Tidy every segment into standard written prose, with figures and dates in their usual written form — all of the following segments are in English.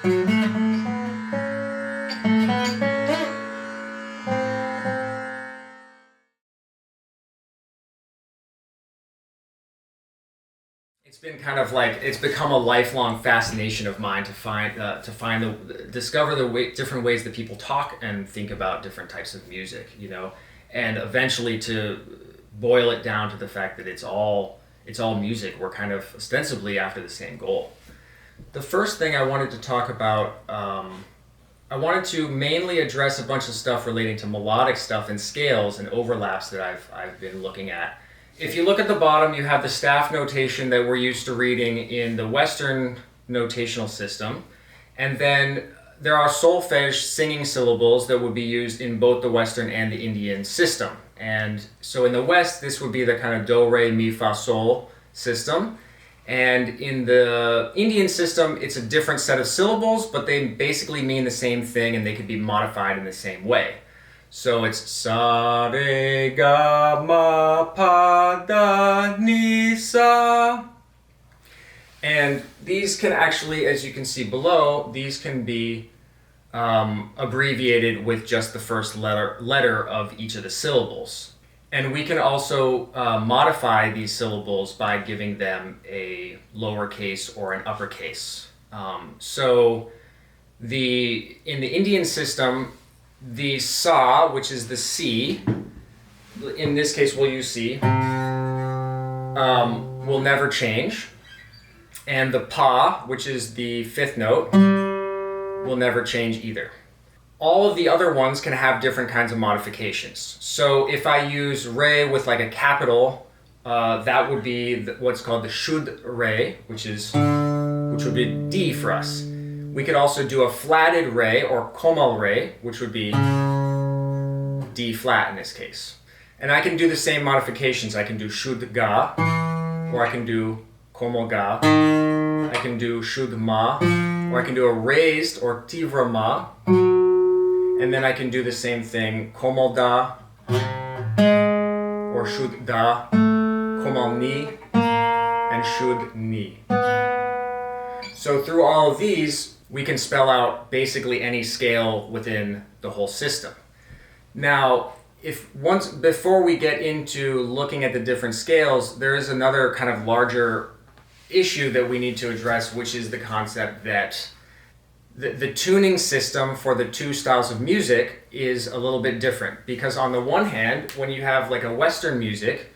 It's been kind of like, it's become a lifelong fascination of mine to discover different ways that people talk and think about different types of music, you know, and eventually to boil it down to the fact that it's all music. We're kind of ostensibly after the same goal. The first thing I wanted to talk about, I wanted to mainly address a bunch of stuff relating to melodic stuff and scales and overlaps that I've been looking at. If you look at the bottom, you have the staff notation that we're used to reading in the Western notational system. And then there are solfege singing syllables that would be used in both the Western and the Indian system. And so in the West, this would be the kind of do, re, mi, fa, sol system. And in the Indian system, it's a different set of syllables, but they basically mean the same thing and they could be modified in the same way. So it's sa, re, ga, ma, pa, da, ni, sa. And these can actually, as you can see below, these can be abbreviated with just the first letter of each of the syllables. And we can also modify these syllables by giving them a lowercase or an uppercase. So in the Indian system, the sa, which is the C, in this case we'll use C, will never change. And the pa, which is the fifth note, will never change either. All of the other ones can have different kinds of modifications. So if I use re with like a capital, that would be what's called the shud re, which would be D for us. We could also do a flatted re or komal re, which would be D flat in this case. And I can do the same modifications. I can do shud ga, or I can do komal ga. I can do shud ma, or I can do a raised or tivra ma. And then I can do the same thing, komal da, or shud da, komal ni, and shud ni. So through all of these, we can spell basically any scale within the whole system. Now, before we get into looking at the different scales, there is another kind of larger issue that we need to address, which is the concept that the tuning system for the two styles of music is a little bit different. Because on the one hand, when you have like a Western music,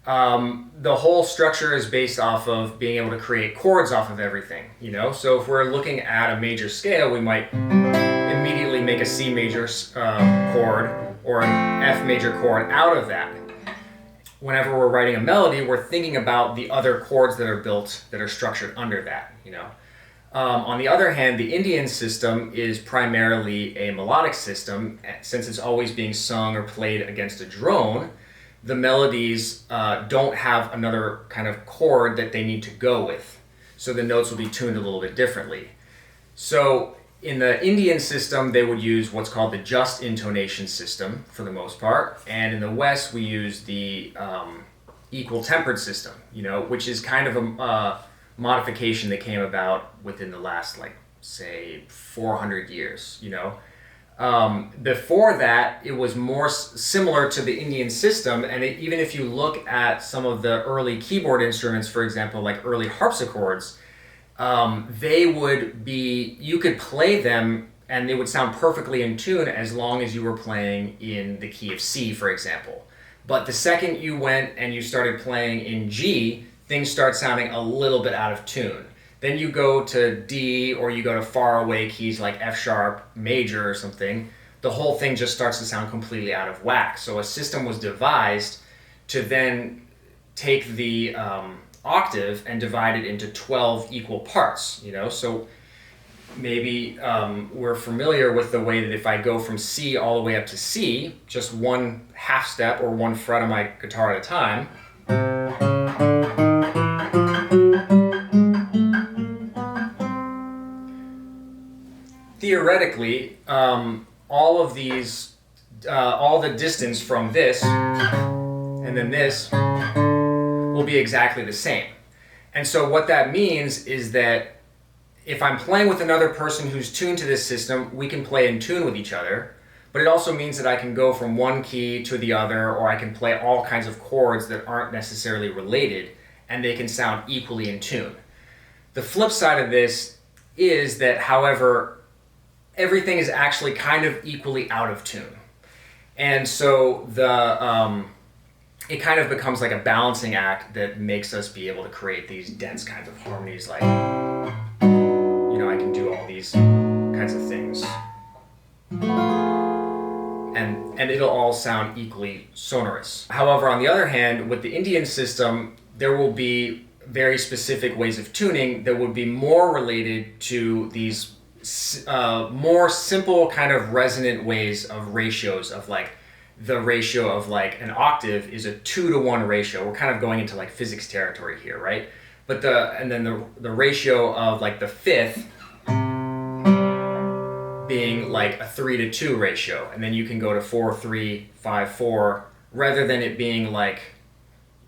the whole structure is based off of being able to create chords off of everything, you know? So if we're looking at a major scale, we might immediately make a C major chord or an F major chord out of that. Whenever we're writing a melody, we're thinking about the other chords that are structured under that, you know? On the other hand, the Indian system is primarily a melodic system. Since it's always being sung or played against a drone, the melodies don't have another kind of chord that they need to go with. So the notes will be tuned a little bit differently. So in the Indian system, they would use what's called the just intonation system for the most part. And in the West, we use the equal tempered system, you know, which is kind of a modification that came about within the last, like, say, 400 years, you know. Before that, it was more similar to the Indian system, and even if you look at some of the early keyboard instruments, for example, like early harpsichords, you could play them and they would sound perfectly in tune as long as you were playing in the key of C, for example. But the second you went and you started playing in G, things start sounding a little bit out of tune. Then you go to D, or you go to faraway keys like F sharp major or something, the whole thing just starts to sound completely out of whack. So a system was devised to then take the octave and divide it into 12 equal parts, you know? So maybe we're familiar with the way that if I go from C all the way up to C, just one half step or one fret on my guitar at a time, theoretically, all of these, all the distance from this and then this will be exactly the same. And so what that means is that if I'm playing with another person who's tuned to this system, we can play in tune with each other. But it also means that I can go from one key to the other, or I can play all kinds of chords that aren't necessarily related, and they can sound equally in tune. The flip side of this is that, however, everything is actually kind of equally out of tune. And so it kind of becomes like a balancing act that makes us be able to create these dense kinds of harmonies, like, I can do all these kinds of things. And it'll all sound equally sonorous. However, on the other hand, with the Indian system, there will be very specific ways of tuning that would be more related to these more simple kind of resonant ways of ratios of like, the ratio of like an octave is a 2-to-1 ratio. We're kind of going into like physics territory here, right? But the ratio of like the fifth being like a 3-to-2 ratio, and then you can go to 4-3-5-4, rather than it being like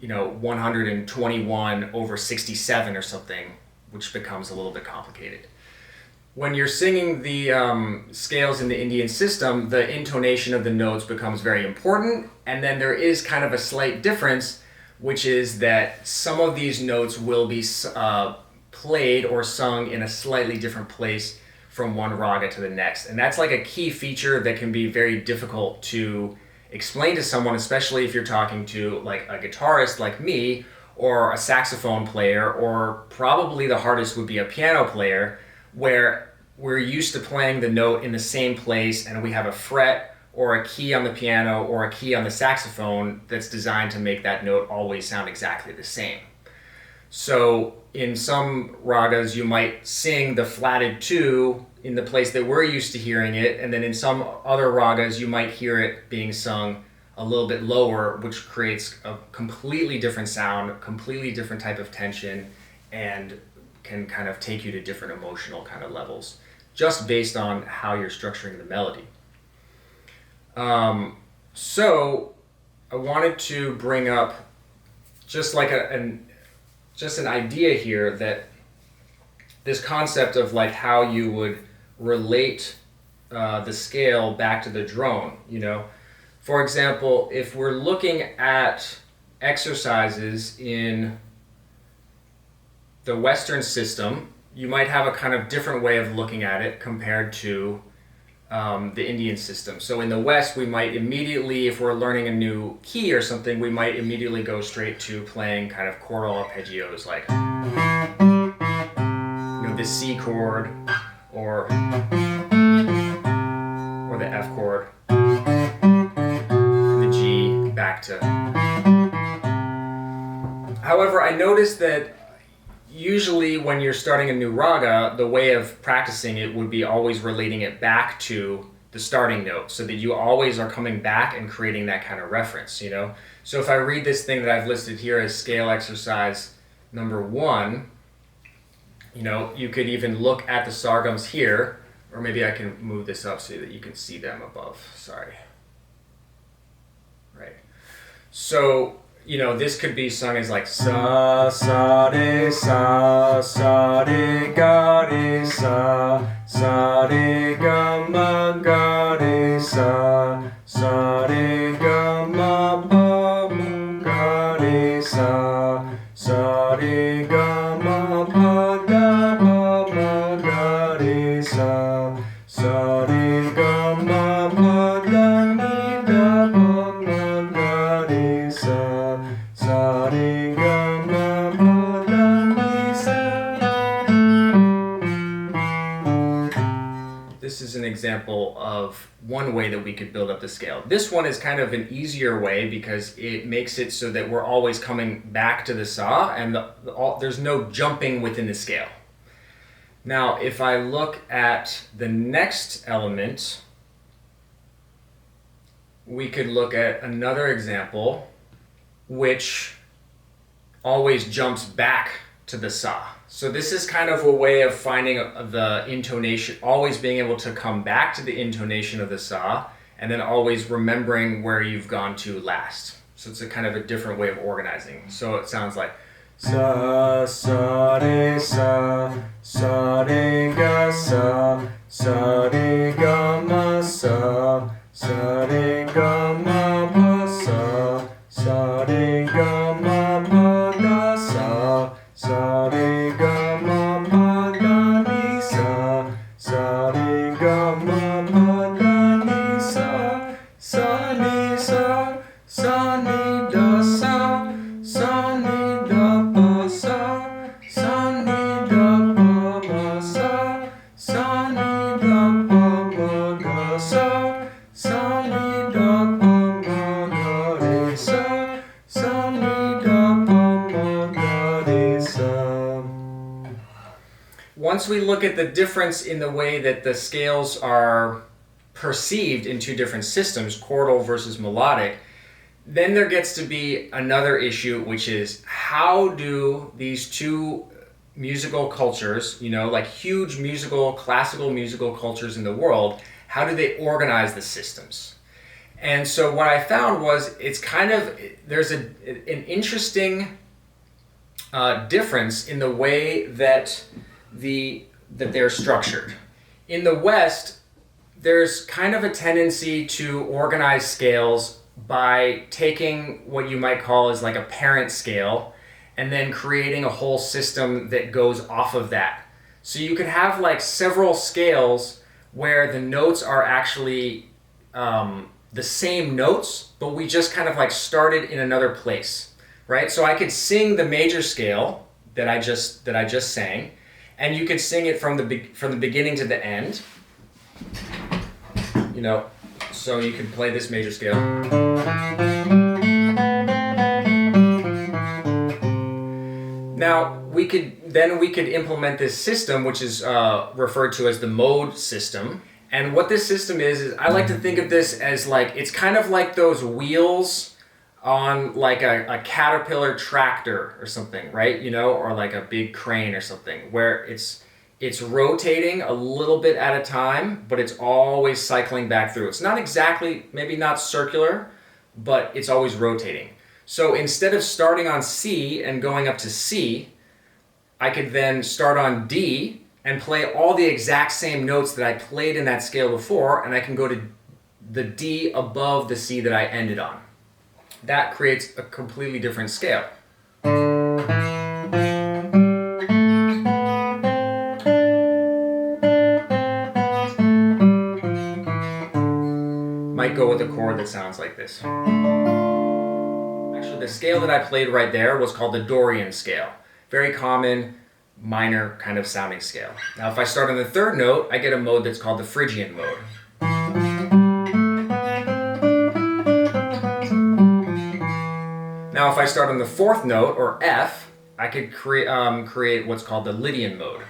121/67 or something, which becomes a little bit complicated. When you're singing the scales in the Indian system, the intonation of the notes becomes very important, and then there is kind of a slight difference, which is that some of these notes will be played or sung in a slightly different place from one raga to the next. And that's like a key feature that can be very difficult to explain to someone, especially if you're talking to like a guitarist like me, or a saxophone player, or probably the hardest would be a piano player, where we're used to playing the note in the same place and we have a fret or a key on the piano or a key on the saxophone that's designed to make that note always sound exactly the same. So in some ragas you might sing the flatted 2 in the place that we're used to hearing it, and then in some other ragas you might hear it being sung a little bit lower, which creates a completely different sound, completely different type of tension, and can kind of take you to different emotional kind of levels, just based on how you're structuring the melody. So I wanted to bring up just like an idea here, that this concept of like how you would relate the scale back to the drone. For example, if we're looking at exercises in the Western system, you might have a kind of different way of looking at it compared to the Indian system. So in the West, we might immediately, if we're learning a new key or something, we might immediately go straight to playing kind of chordal arpeggios, like the C chord or the F chord, and the G back to. However, I noticed that usually when you're starting a new raga, the way of practicing it would be always relating it back to the starting note, so that you always are coming back and creating that kind of reference, So if I read this thing that I've listed here as scale exercise number 1, you could even look at the sargams here, or maybe I can move this up so that you can see them above. Sorry. Right. So, this could be sung as like sa re ga re sa re ga re sa re ga ma re sa re ga ma re sa re ga ma re sa. This is an example of one way that we could build up the scale. This one is kind of an easier way because it makes it so that we're always coming back to the sa, and there's no jumping within the scale. Now, if I look at the next element, we could look at another example which always jumps back to the sa. So this is kind of a way of finding the intonation, always being able to come back to the intonation of the sa, and then always remembering where you've gone to last. So it's a kind of a different way of organizing. So it sounds like sa, sa, re, sa, re, ga, sa, re, ga, ma, sa, re, ga, ma, pa, sa, re, ga, ma, pa, ga, sa, re, ga, ma, pa, ga, ni, sa, re, ga, ma, pa, ga, ni, sa, ni, sa, ni, da, sa, ni, da, pa, sa, ni, da, pa, ma, sa, ni, da, pa, ma, ga, sa, ni, da, pa, ma, ga, re, sa, ni, da, pa, ma, ga, re, sa. Once we look at the difference in the way that the scales are perceived in two different systems, chordal versus melodic, then there gets to be another issue, which is how do these two musical cultures, you know, like huge musical, classical musical cultures in the world, how do they organize the systems? And so what I found was it's kind of, there's an interesting difference in the way that they're structured. In the West, there's kind of a tendency to organize scales by taking what you might call as like a parent scale and then creating a whole system that goes off of that. So you could have like several scales where the notes are actually the same notes, but we just kind of like started in another place, right? So I could sing the major scale that I just sang, and you could sing it from the beginning to the end. You know, so you could play this major scale. Now we could implement this system, which is referred to as the mode system. And what this system is I like to think of this as like, it's kind of like those wheels on like a caterpillar tractor or something, right? You know, or like a big crane or something, where it's rotating a little bit at a time, but it's always cycling back through. It's not exactly, maybe not circular, but it's always rotating. So instead of starting on C and going up to C, I could then start on D and play all the exact same notes that I played in that scale before, and I can go to the D above the C that I ended on. That creates a completely different scale. Might go with a chord that sounds like this. Actually, the scale that I played right there was called the Dorian Scale. Very common, minor kind of sounding scale. Now if I start on the third note, I get a mode that's called the Phrygian Mode. Now if I start on the fourth note, or F, I could create what's called the Lydian Mode.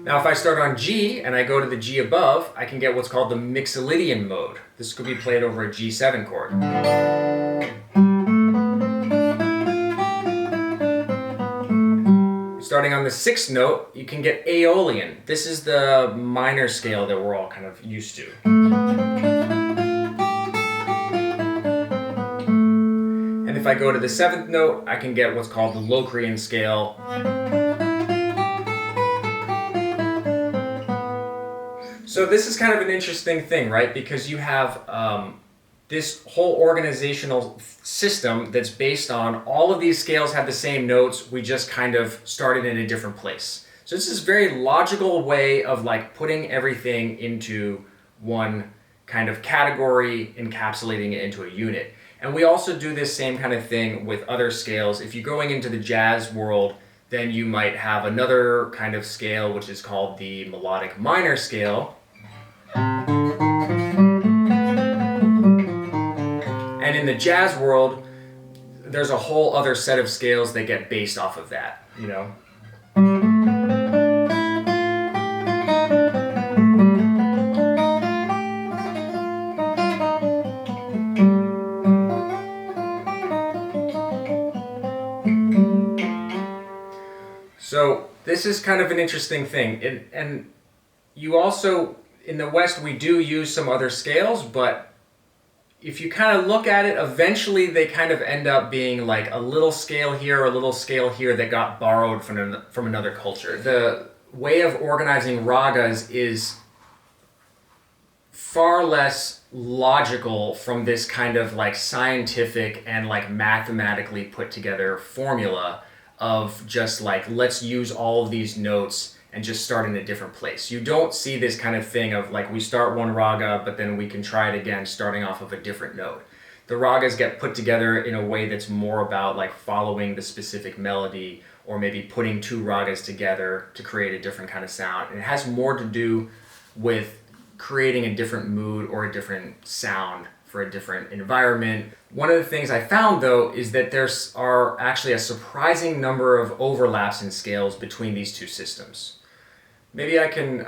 Now if I start on G and I go to the G above, I can get what's called the Mixolydian Mode. This could be played over a G7 chord. Starting on the sixth note, you can get Aeolian. This is the minor scale that we're all kind of used to. And if I go to the seventh note, I can get what's called the Locrian Scale. So this is kind of an interesting thing, right? Because you have this whole organizational system that's based on all of these scales have the same notes, we just kind of started in a different place. So this is a very logical way of like putting everything into one kind of category, encapsulating it into a unit. And we also do this same kind of thing with other scales. If you're going into the jazz world, then you might have another kind of scale which is called the melodic minor scale. And in the jazz world, there's a whole other set of scales that get based off of that, you know? So this is kind of an interesting thing. And you also, in the West, we do use some other scales, but if you kind of look at it, eventually they kind of end up being like a little scale here, a little scale here that got borrowed from another culture. The way of organizing ragas is far less logical from this kind of like scientific and like mathematically put together formula of just like, let's use all of these notes and just start in a different place. You don't see this kind of thing of like, we start one raga, but then we can try it again starting off of a different note. The ragas get put together in a way that's more about like following the specific melody, or maybe putting two ragas together to create a different kind of sound. And it has more to do with creating a different mood or a different sound for a different environment. One of the things I found though is that there are actually a surprising number of overlaps in scales between these two systems. Maybe I can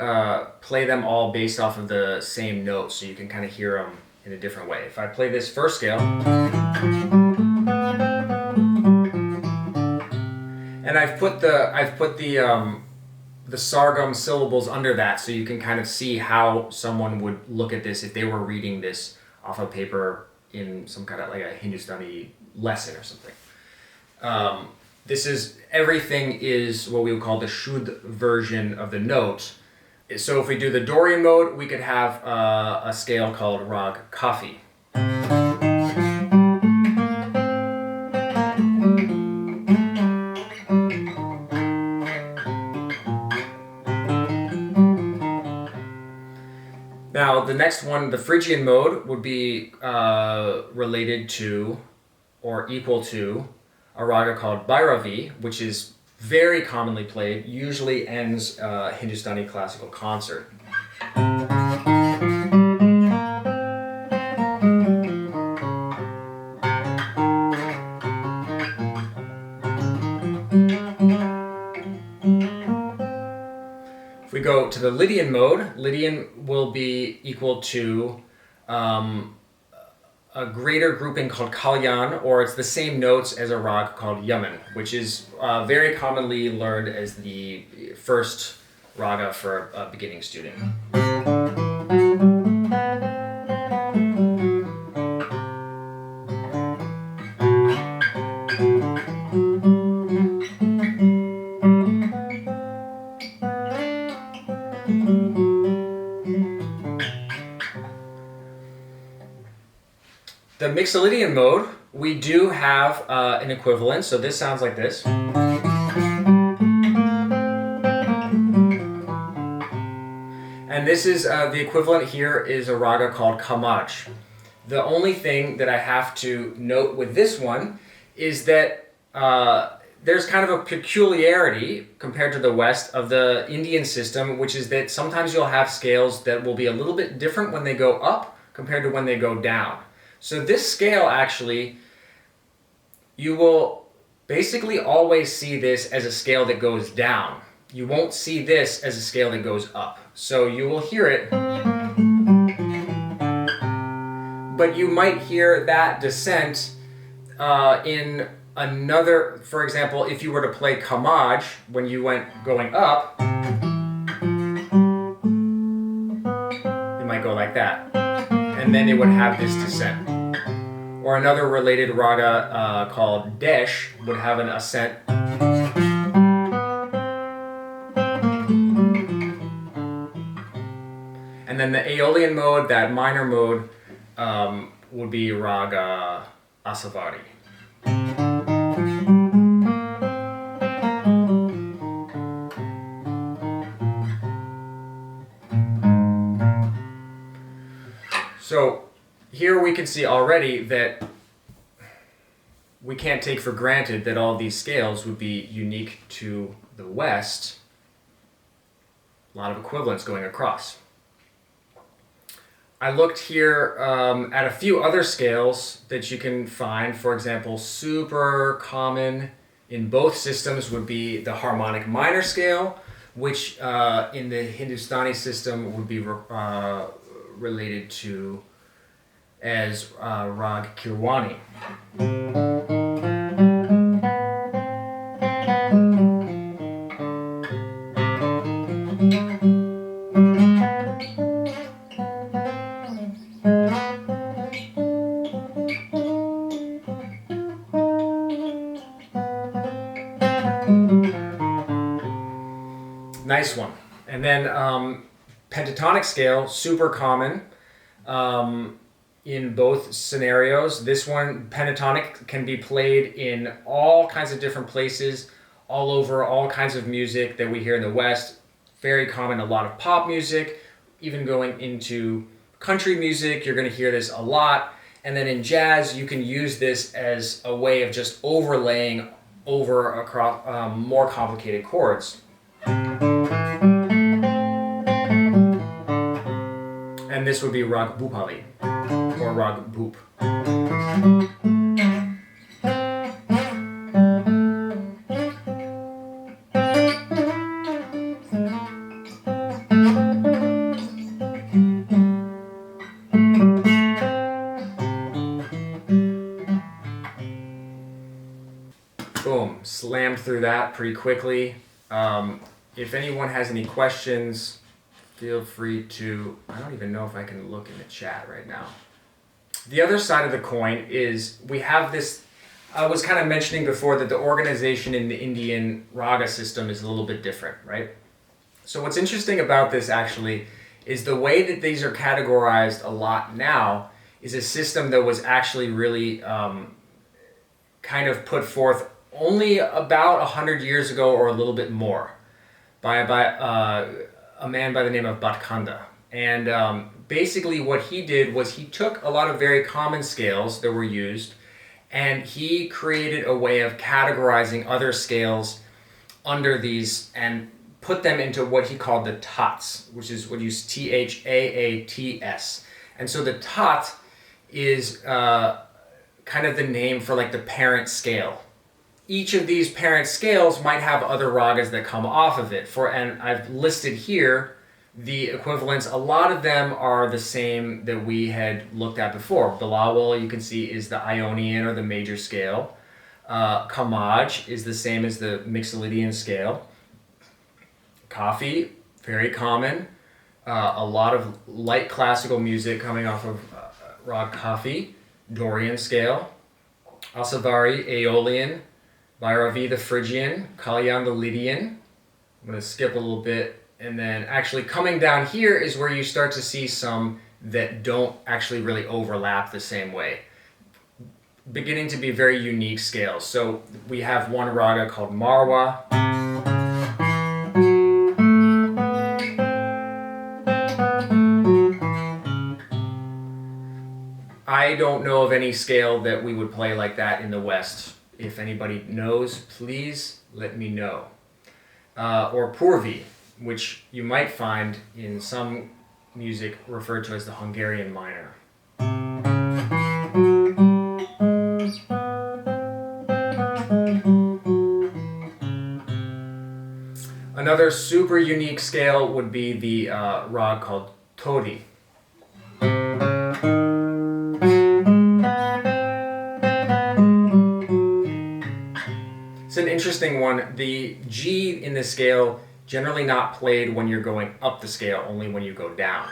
play them all based off of the same note so you can kind of hear them in a different way. If I play this first scale, and I've put the sargam syllables under that so you can kind of see how someone would look at this if they were reading this off of paper in some kind of like a Hindustani lesson or something. Everything is what we would call the Shuddh version of the note. So if we do the Dorian mode, we could have a scale called Rag Kafi. Now the next one, the Phrygian mode, would be related to or equal to a raga called Bhairavi, which is very commonly played, usually ends a Hindustani classical concert. If we go to the Lydian mode, Lydian will be equal to a greater grouping called Kalyan, or it's the same notes as a rag called Yaman, which is very commonly learned as the first raga for a beginning student. The Mixolydian mode, we do have an equivalent, so this sounds like this. And this is, the equivalent here is a raga called Kamaj. The only thing that I have to note with this one is that there's kind of a peculiarity compared to the West of the Indian system, which is that sometimes you'll have scales that will be a little bit different when they go up compared to when they go down. So this scale actually, you will basically always see this as a scale that goes down. You won't see this as a scale that goes up. So you will hear it, but you might hear that descent in another, for example, if you were to play Kamaj, when you went going up, it might go like that. And then it would have this descent. Or another related raga called Desh would have an ascent. And then the Aeolian mode, that minor mode, would be raga Asavari. So here we can see already that we can't take for granted that all these scales would be unique to the West. A lot of equivalence going across. I looked here at a few other scales that you can find. For example, super common in both systems would be the harmonic minor scale, which in the Hindustani system would be related to as Rag Kirwani. And then pentatonic scale, super common in both scenarios. This one, pentatonic, can be played in all kinds of different places, all over, all kinds of music that we hear in the West. Very common in a lot of pop music, even going into country music, you're going to hear this a lot. And then in jazz, you can use this as a way of just overlaying over across more complicated chords. And this would be Rag Bhupali, or Rag Bhup. Boom, slammed through that pretty quickly. If anyone has any questions, feel free to, I don't even know if I can look in the chat right now. The other side of the coin is we have this, I was kind of mentioning before that the organization in the Indian raga system is a little bit different, right? So what's interesting about this actually is the way that these are categorized a lot now is a system that was actually really kind of put forth only about 100 years ago or a little bit more by a man by the name of Bhatkanda. And basically what he did was he took a lot of very common scales that were used and he created a way of categorizing other scales under these and put them into what he called the tats, which is what you use Thaats. And so the tat is kind of the name for like the parent scale. Each of these parent scales might have other ragas that come off of it. And I've listed here the equivalents. A lot of them are the same that we had looked at before. Bilawal, you can see, is the Ionian or the major scale. Kamaj is the same as the Mixolydian scale. Kafi, very common. A lot of light classical music coming off of Rag Kafi. Dorian scale. Asavari, Aeolian. Bhairavi, the Phrygian. Kalyan, the Lydian. I'm going to skip a little bit. And then actually coming down here is where you start to see some that don't actually really overlap the same way. Beginning to be very unique scales. So we have one raga called Marwa. I don't know of any scale that we would play like that in the West. If anybody knows, please let me know. Or Purvi, which you might find in some music referred to as the Hungarian minor. Another super unique scale would be the rag called Todi. It's an interesting one. The G in this scale generally not played when you're going up the scale, only when you go down.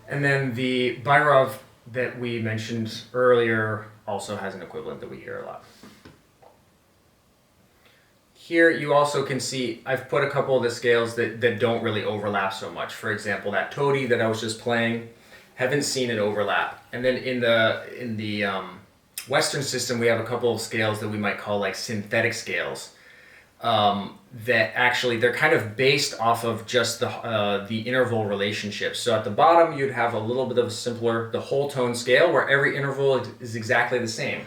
And then the Bhairav that we mentioned earlier also has an equivalent that we hear a lot. Here you also can see I've put a couple of the scales that don't really overlap so much. For example, that Todi that I was just playing, haven't seen it overlap. And then in the Western system, we have a couple of scales that we might call like synthetic scales. That actually they're kind of based off of just the interval relationship. So at the bottom you'd have a little bit of a simpler, the whole tone scale where every interval is exactly the same.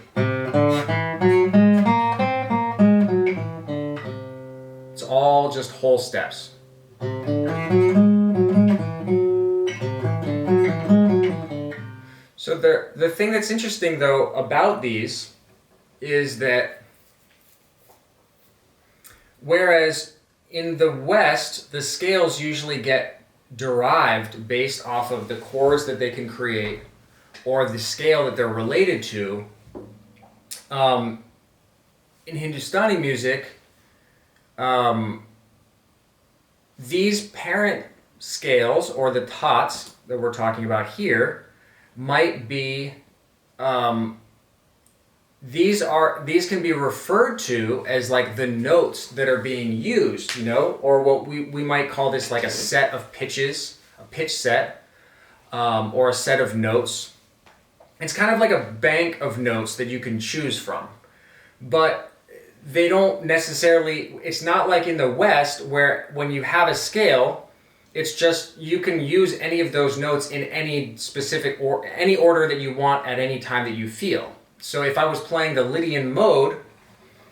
It's all just whole steps. So the thing that's interesting though about these is that whereas in the West, the scales usually get derived based off of the chords that they can create or the scale that they're related to, in Hindustani music, these parent scales, or the tots that we're talking about here, might be, these can be referred to as like the notes that are being used, you know, or what we might call this like a set of pitches, a pitch set, or a set of notes. It's kind of like a bank of notes that you can choose from, but they don't necessarily, it's not like in the West where when you have a scale, it's just you can use any of those notes in any specific or any order that you want at any time that you feel. So if I was playing the Lydian Mode,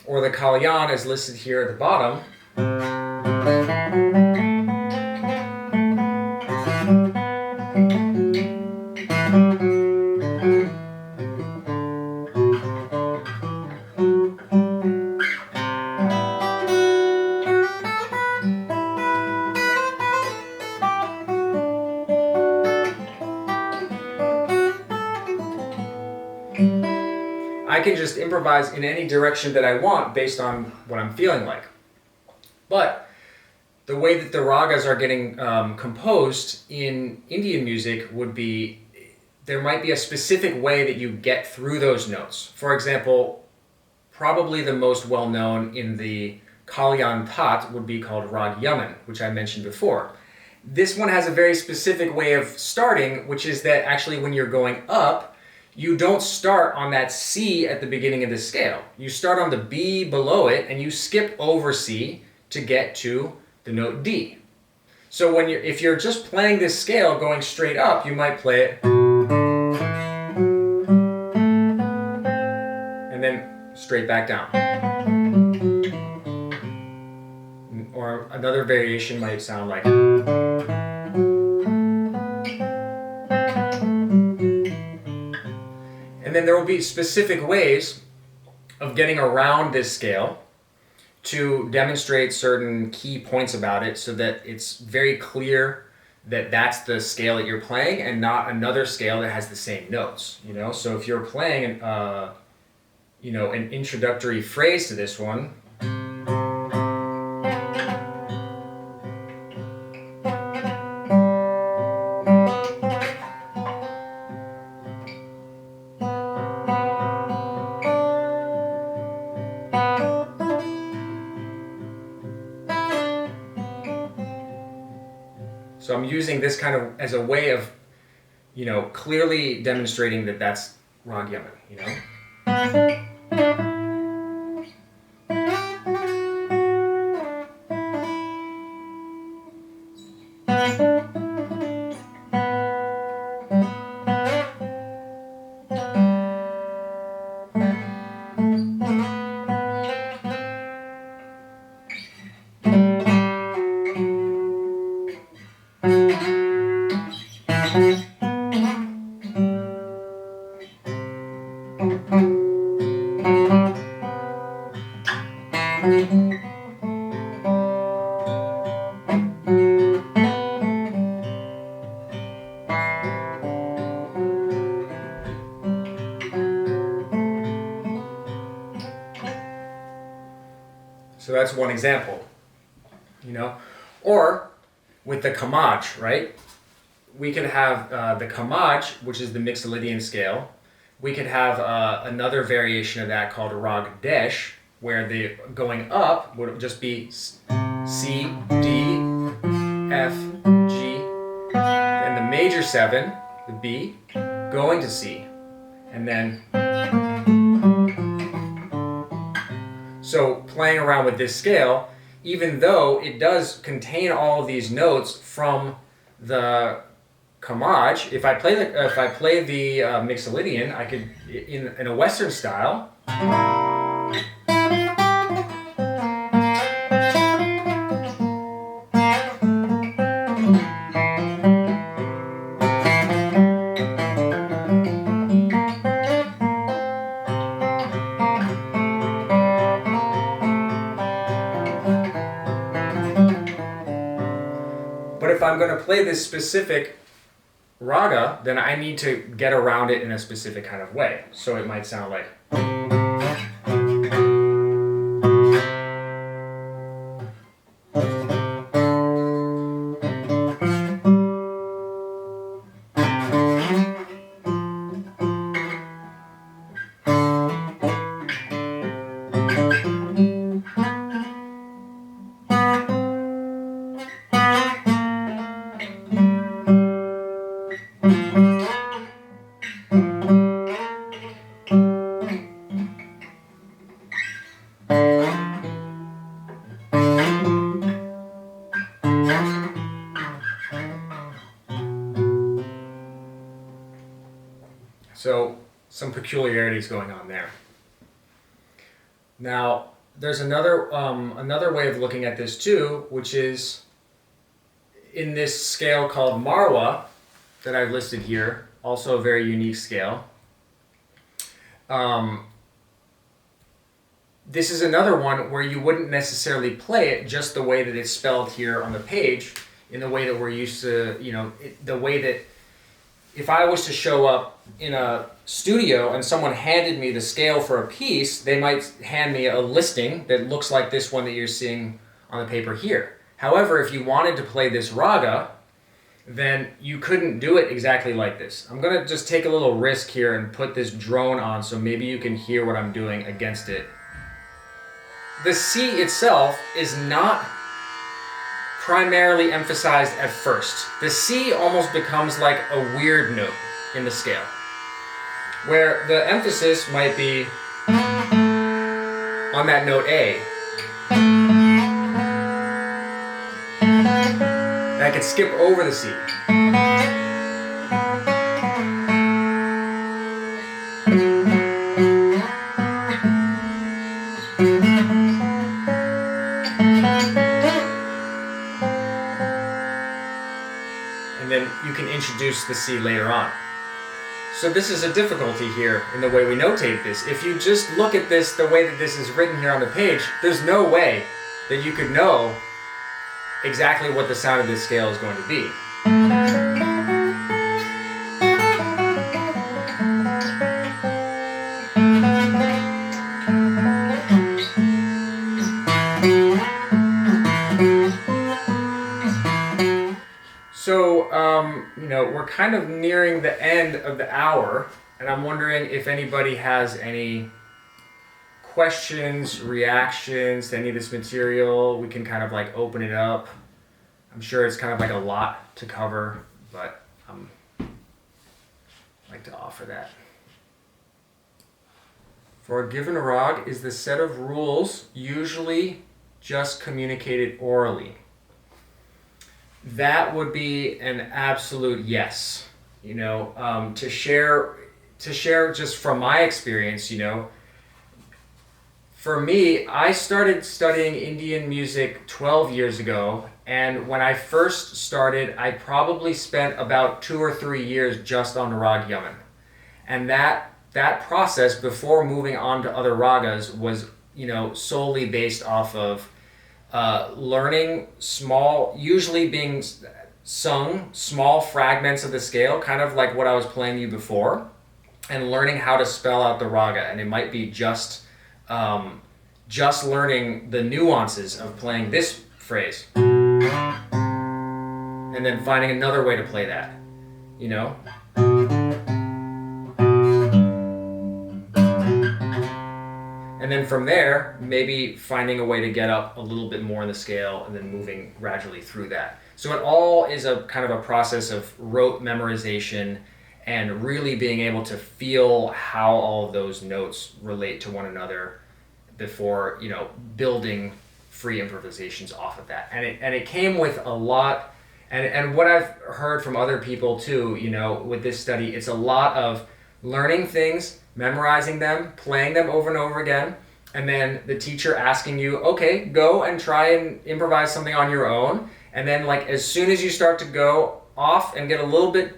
or the Kalyan as listed here at the bottom, I can just improvise in any direction that I want based on what I'm feeling like. But the way that the ragas are getting composed in Indian music would be, there might be a specific way that you get through those notes. For example, probably the most well-known in the Kalyan Tat would be called Rag Yaman, which I mentioned before. This one has a very specific way of starting, which is that actually when you're going up, you don't start on that C at the beginning of the scale. You start on the B below it, and you skip over C to get to the note D. So when if you're just playing this scale going straight up, you might play it and then straight back down. Or another variation might sound like, and then there will be specific ways of getting around this scale to demonstrate certain key points about it so that it's very clear that that's the scale that you're playing and not another scale that has the same notes, you know? So if you're playing an introductory phrase to this one, so I'm using this kind of as a way of, you know, clearly demonstrating that that's Rag Yaman, you know? So that's one example, you know? Or with the Kamaj, right? We could have the Kamaj, which is the Mixolydian scale. We could have another variation of that called Rag Desh, where the going up would just be C, D, F, G, and the major 7, the B, going to C, and then. So playing around with this scale, even though it does contain all of these notes from the Kamaj, if I play the Mixolydian, I could in a Western style. But if I'm going to play this specific raga, then I need to get around it in a specific kind of way. So it might sound like. So some peculiarities going on there. Now, there's another way of looking at this too, which is in this scale called Marwa that I've listed here, also a very unique scale. This is another one where you wouldn't necessarily play it just the way that it's spelled here on the page, in the way that we're used to, the way that if I was to show up in a studio and someone handed me the scale for a piece, they might hand me a listing that looks like this one that you're seeing on the paper here. However, if you wanted to play this raga, then you couldn't do it exactly like this. I'm going to just take a little risk here and put this drone on so maybe you can hear what I'm doing against it. The C itself is not primarily emphasized at first. The C almost becomes like a weird note in the scale, where the emphasis might be on that note A. And I could skip over the C. And then you can introduce the C later on. So this is a difficulty here in the way we notate this. If you just look at this the way that this is written here on the page, there's no way that you could know exactly what the sound of this scale is going to be. So, we're kind of nearing the end of the hour, and I'm wondering if anybody has any questions, reactions to any of this material. We can kind of like open it up. I'm sure it's kind of like a lot to cover, but I'd like to offer that. For a given rag, is the set of rules usually just communicated orally? That would be an absolute yes. To share just from my experience, for me, I started studying Indian music 12 years ago, and when I first started, I probably spent about 2 or 3 years just on Rag Yaman. And that process before moving on to other ragas was, solely based off of learning usually being sung, small fragments of the scale, kind of like what I was playing you before, and learning how to spell out the raga. And it might be just learning the nuances of playing this phrase, and then finding another way to play that, And then from there, maybe finding a way to get up a little bit more in the scale and then moving gradually through that. So it all is a kind of a process of rote memorization and really being able to feel how all of those notes relate to one another before, building free improvisations off of that. And it came with a lot, and what I've heard from other people too, with this study, it's a lot of learning things, memorizing them, playing them over and over again, and then the teacher asking you, okay, go and try and improvise something on your own. And then as soon as you start to go off and get a little bit,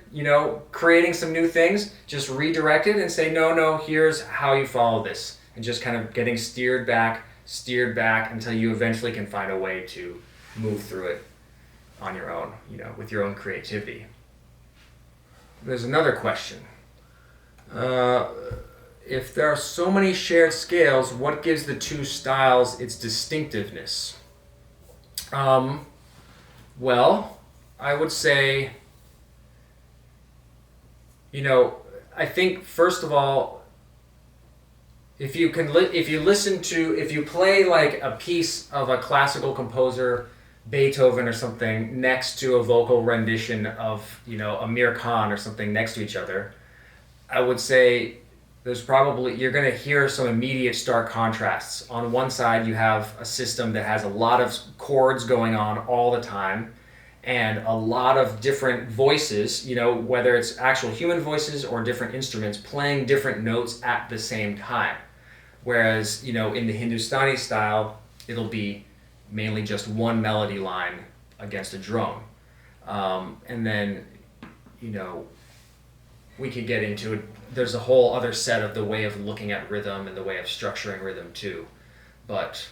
creating some new things, just redirect it and say, no, here's how you follow this. And just kind of getting steered back until you eventually can find a way to move through it on your own, with your own creativity. There's another question. If there are so many shared scales, what gives the two styles its distinctiveness? Well, I would say, I think first of all, if you play like a piece of a classical composer, Beethoven or something, next to a vocal rendition of, Amir Khan or something next to each other, I would say you're going to hear some immediate stark contrasts. On one side, you have a system that has a lot of chords going on all the time, and a lot of different voices, you know, whether it's actual human voices or different instruments playing different notes at the same time. Whereas, you know, in the Hindustani style, it'll be mainly just one melody line against a drum. And then, you know, we could get into it. There's a whole other set of the way of looking at rhythm and the way of structuring rhythm too. But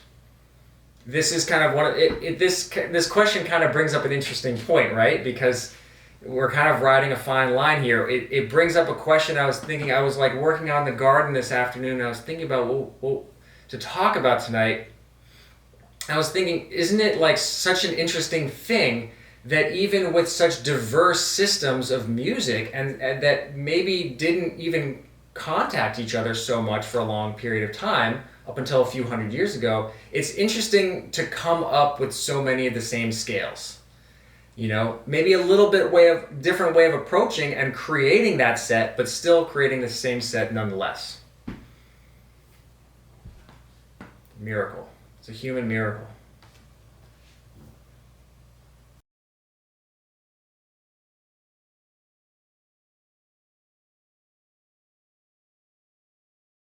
this is kind of one of this question kind of brings up an interesting point, right? Because we're kind of riding a fine line here. It brings up a question I was thinking. I was like working on the garden this afternoon, and I was thinking about what to talk about tonight. I was thinking, isn't it like such an interesting thing that even with such diverse systems of music and that maybe didn't even contact each other so much for a long period of time, up until a few hundred years ago, it's interesting to come up with so many of the same scales. You know, maybe a little bit different way of approaching and creating that set, but still creating the same set nonetheless. Miracle. It's a human miracle.